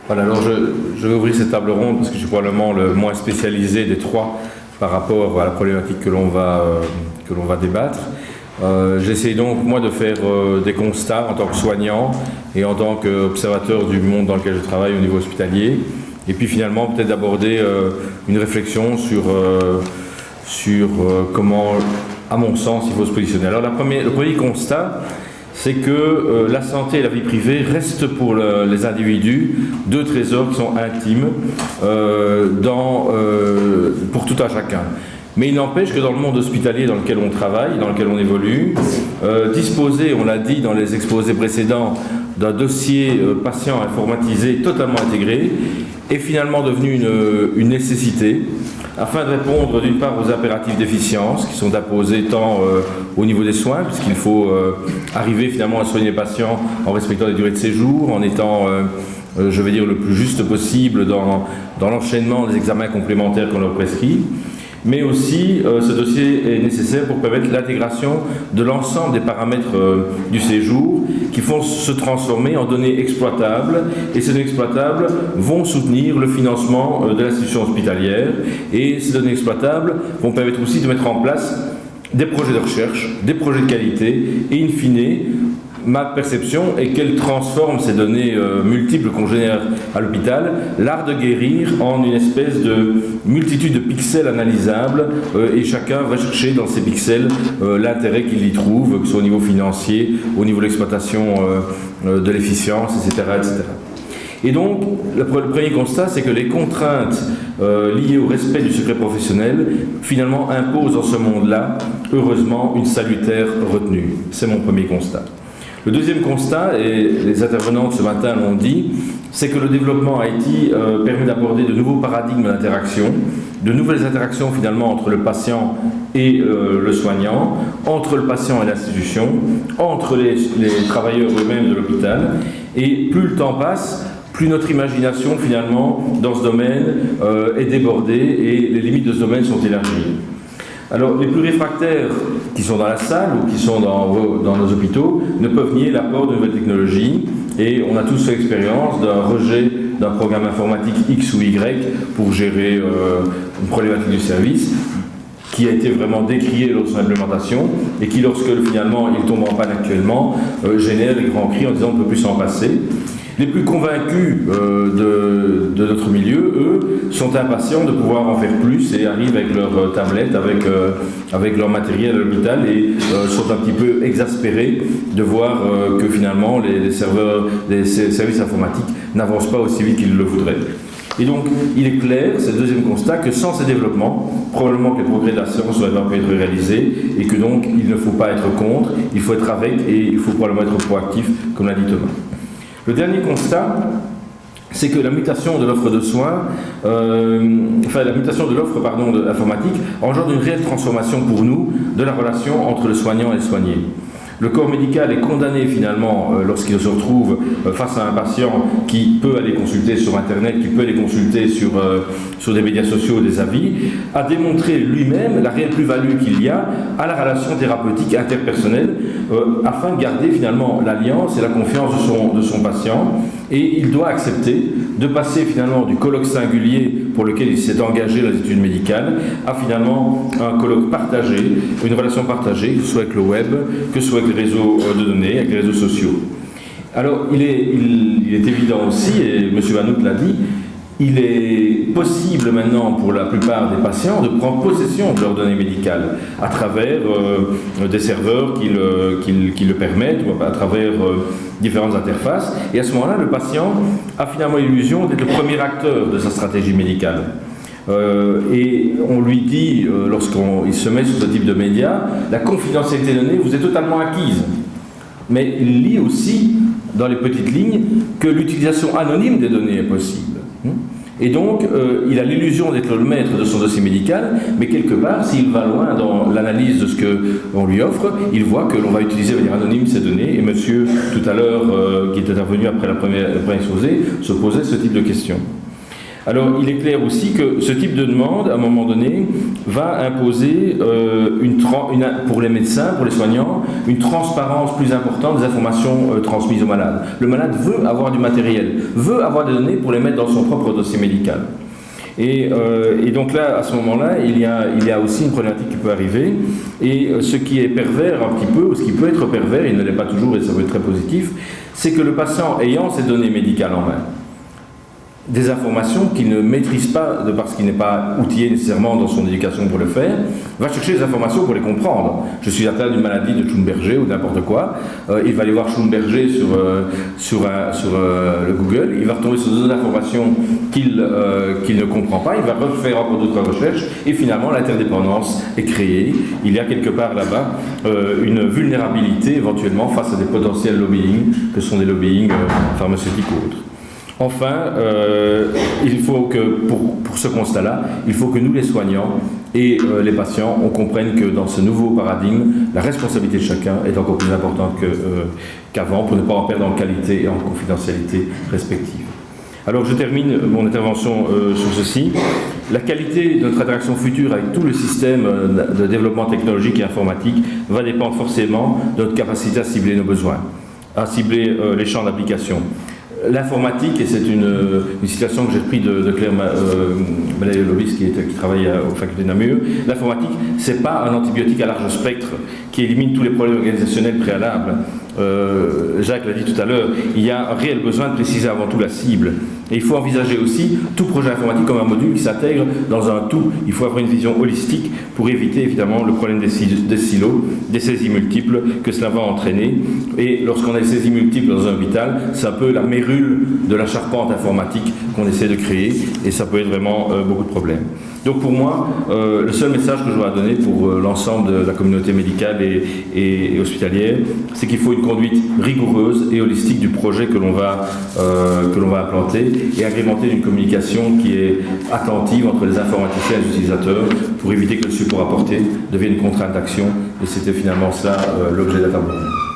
Voilà, alors je vais ouvrir cette table ronde parce que je suis probablement le moins spécialisé des trois par rapport à la problématique que l'on va débattre. J'essaie donc, moi, de faire des constats en tant que soignant et en tant qu'observateur du monde dans lequel je travaille au niveau hospitalier. Et puis finalement, peut-être d'aborder une réflexion sur comment, à mon sens, il faut se positionner. Alors, le premier constat, c'est que la santé et la vie privée restent pour les individus deux trésors qui sont intimes pour tout un chacun. Mais il n'empêche que dans le monde hospitalier dans lequel on travaille, dans lequel on évolue, disposer, on l'a dit dans les exposés précédents, d'un dossier patient informatisé totalement intégré est finalement devenu une nécessité afin de répondre d'une part aux impératifs d'efficience qui sont imposés tant au niveau des soins, puisqu'il faut arriver finalement à soigner les patients en respectant les durées de séjour, en étant, je vais dire, le plus juste possible dans l'enchaînement des examens complémentaires qu'on leur prescrit. Mais aussi, ce dossier est nécessaire pour permettre l'intégration de l'ensemble des paramètres du séjour qui font se transformer en données exploitables. Et ces données exploitables vont soutenir le financement de l'institution hospitalière. Et ces données exploitables vont permettre aussi de mettre en place des projets de recherche, des projets de qualité et, in fine, ma perception est qu'elle transforme ces données multiples qu'on génère à l'hôpital, l'art de guérir, en une espèce de multitude de pixels analysables et chacun va chercher dans ces pixels l'intérêt qu'il y trouve, que ce soit au niveau financier, au niveau de l'exploitation de l'efficience, etc., etc. Et donc, le premier constat, c'est que les contraintes liées au respect du secret professionnel, finalement, imposent dans ce monde-là, heureusement, une salutaire retenue. C'est mon premier constat. Le deuxième constat, et les intervenantes ce matin l'ont dit, c'est que le développement IT permet d'aborder de nouveaux paradigmes d'interaction, de nouvelles interactions finalement entre le patient et le soignant, entre le patient et l'institution, entre les travailleurs eux-mêmes de l'hôpital. Et plus le temps passe, plus notre imagination finalement dans ce domaine est débordée et les limites de ce domaine sont élargies. Alors, les plus réfractaires qui sont dans la salle ou qui sont dans nos hôpitaux ne peuvent nier l'apport de nouvelles technologies et on a tous fait l'expérience d'un rejet d'un programme informatique X ou Y pour gérer une problématique du service qui a été vraiment décrié lors de son implémentation et qui, lorsque finalement il tombe en panne actuellement, génère des grands cris en disant on ne peut plus s'en passer. Les plus convaincus de notre milieu, eux, sont impatients de pouvoir en faire plus et arrivent avec leur tablette, avec leur matériel à l'hôpital et sont un petit peu exaspérés de voir que finalement les services informatiques n'avancent pas aussi vite qu'ils le voudraient. Et donc, il est clair, c'est le deuxième constat, que sans ces développements, probablement que les progrès de la science n'auraient pas pu être réalisés et que donc il ne faut pas être contre, il faut être avec et il faut probablement être proactif, comme l'a dit Thomas. Le dernier constat, c'est que la mutation de l'offre de soins, la mutation de l'offre informatique engendre une réelle transformation pour nous de la relation entre le soignant et le soigné. Le corps médical est condamné finalement lorsqu'il se retrouve face à un patient qui peut aller consulter sur Internet, qui peut aller consulter sur des médias sociaux des avis, à démontrer lui-même la réelle plus-value qu'il y a à la relation thérapeutique interpersonnelle afin de garder finalement l'alliance et la confiance de son patient. Et il doit accepter de passer finalement du colloque singulier pour lequel il s'est engagé dans les études médicales à finalement un colloque partagé, une relation partagée, que ce soit avec le web, que ce soit avec les réseaux de données, avec les réseaux sociaux. Alors il est évident aussi, et M. Vanout l'a dit, il est possible maintenant pour la plupart des patients de prendre possession de leurs données médicales à travers des serveurs qui le permettent, ou à travers différentes interfaces. Et à ce moment-là, le patient a finalement l'illusion d'être le premier acteur de sa stratégie médicale. Et on lui dit, lorsqu'il se met sur ce type de médias, la confidentialité des données vous est totalement acquise. Mais il lit aussi, dans les petites lignes, que l'utilisation anonyme des données est possible. Et donc, il a l'illusion d'être le maître de son dossier médical, mais quelque part, s'il va loin dans l'analyse de ce qu'on lui offre, il voit que l'on va utiliser de manière anonyme ces données. Et monsieur, tout à l'heure, qui est intervenu après le premier exposé, se posait ce type de questions. Alors, il est clair aussi que ce type de demande, à un moment donné, va imposer, pour les médecins, pour les soignants, une transparence plus importante des informations transmises au malade. Le malade veut avoir du matériel, veut avoir des données pour les mettre dans son propre dossier médical. Et donc là, à ce moment-là, il y a aussi une problématique qui peut arriver. Et ce qui est pervers un petit peu, ou ce qui peut être pervers, il ne l'est pas toujours et ça peut être très positif, c'est que le patient ayant ces données médicales en main, des informations qu'il ne maîtrise pas, de parce qu'il n'est pas outillé nécessairement dans son éducation pour le faire, va chercher des informations pour les comprendre. Je suis atteint d'une maladie de Schumberger ou n'importe quoi, il va aller voir Schumberger sur le Google, il va retomber sur des informations qu'il ne comprend pas, il va refaire encore d'autres recherches, et finalement l'interdépendance est créée. Il y a quelque part là-bas une vulnérabilité éventuellement face à des potentiels lobbying, que sont des lobbying pharmaceutiques ou autres. Enfin, il faut que, pour ce constat-là, il faut que nous, les soignants et les patients, on comprenne que dans ce nouveau paradigme, la responsabilité de chacun est encore plus importante qu'avant pour ne pas en perdre en qualité et en confidentialité respective. Alors, je termine mon intervention sur ceci. La qualité de notre interaction future avec tout le système de développement technologique et informatique va dépendre forcément de notre capacité à cibler nos besoins, à cibler les champs d'application. L'informatique, et c'est une citation que j'ai prise de Claire Malay-Lobis qui travaille aux facultés de Namur, l'informatique, c'est pas un antibiotique à large spectre qui élimine tous les problèmes organisationnels préalables. Jacques l'a dit tout à l'heure, il y a un réel besoin de préciser avant tout la cible. Et il faut envisager aussi tout projet informatique comme un module qui s'intègre dans un tout. Il faut avoir une vision holistique pour éviter évidemment le problème des silos, des saisies multiples que cela va entraîner. Et lorsqu'on a des saisies multiples dans un hôpital, c'est un peu la mérule de la charpente informatique qu'on essaie de créer et ça peut être vraiment beaucoup de problèmes. Donc pour moi, le seul message que je dois donner pour l'ensemble de la communauté médicale et hospitalière, c'est qu'il faut une conduite rigoureuse et holistique du projet que l'on va implanter et agrémenter d'une communication qui est attentive entre les informaticiens et les utilisateurs pour éviter que le support apporté devienne une contrainte d'action. Et c'était finalement ça l'objet de la table ronde.